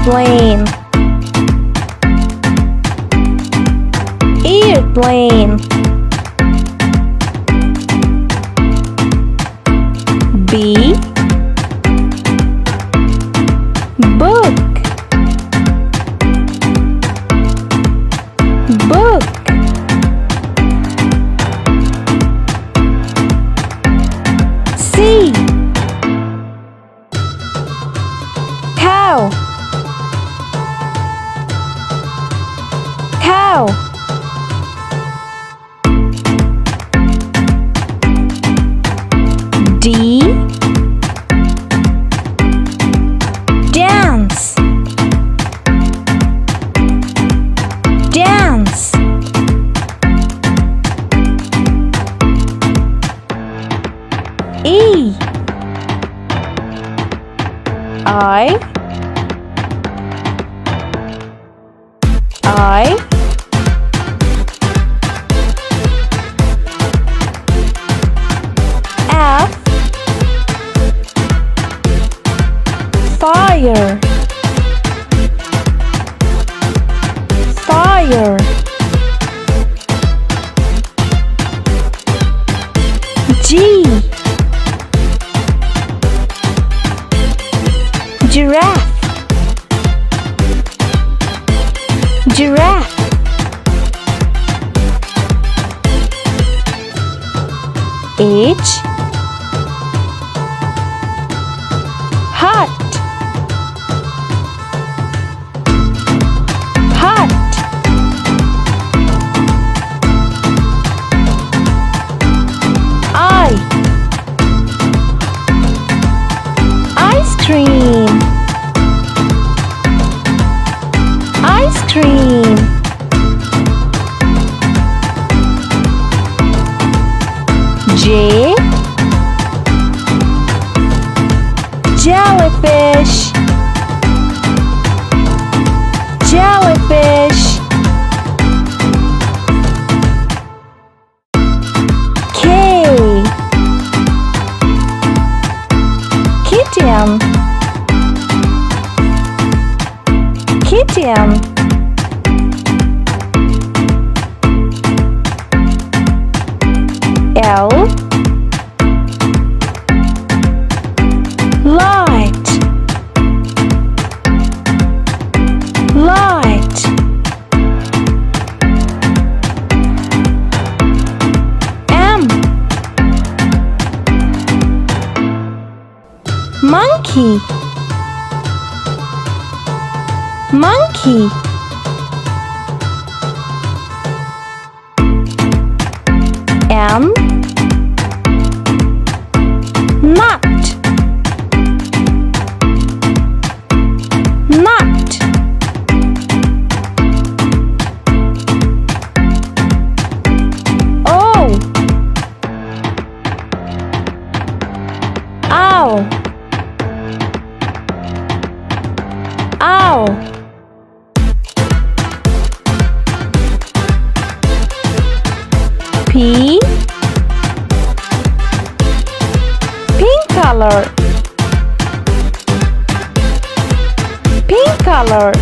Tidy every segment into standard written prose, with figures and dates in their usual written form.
Airplane. Airplane. B. Book. Book. C. Cow. Cow. D. Dance. Dance. E. I. F. Fire. Fire. G. Giraffe. Giraffe. H. Hot. Hot. I. Ice cream. Ice cream. J. Jellyfish. Jellyfish. K. Kitten. Kitten. L. Light. Light. M. Monkey. Monkey. N. Nut. Nut. O. Owl. Owl. P. Pink color. Pink color.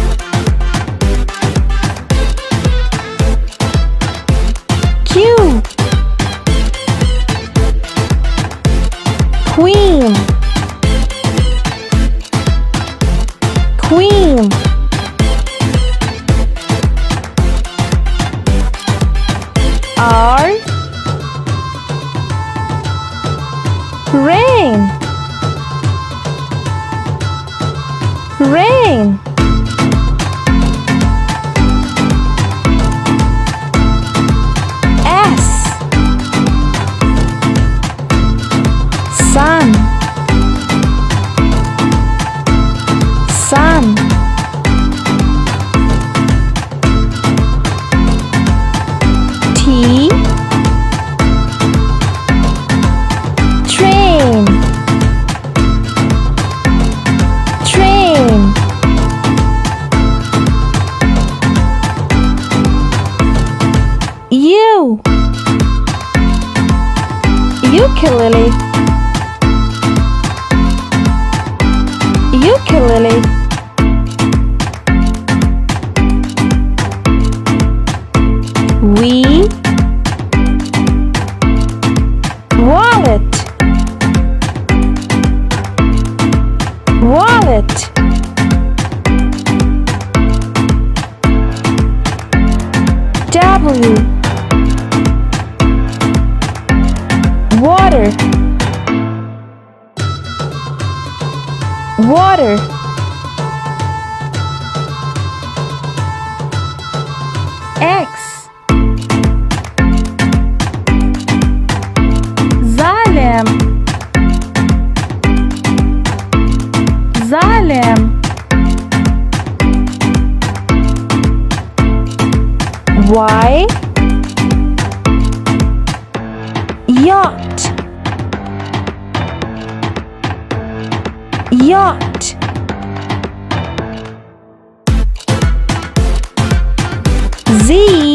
Q. Queen. Queen. R. Rain. Rain. S. Sun. Sun. T. Train. Train. U. Ukulele. Ukulele. wallet, wallet. W, water, water. X, zalim, zalim. Y, yacht, yacht. Z,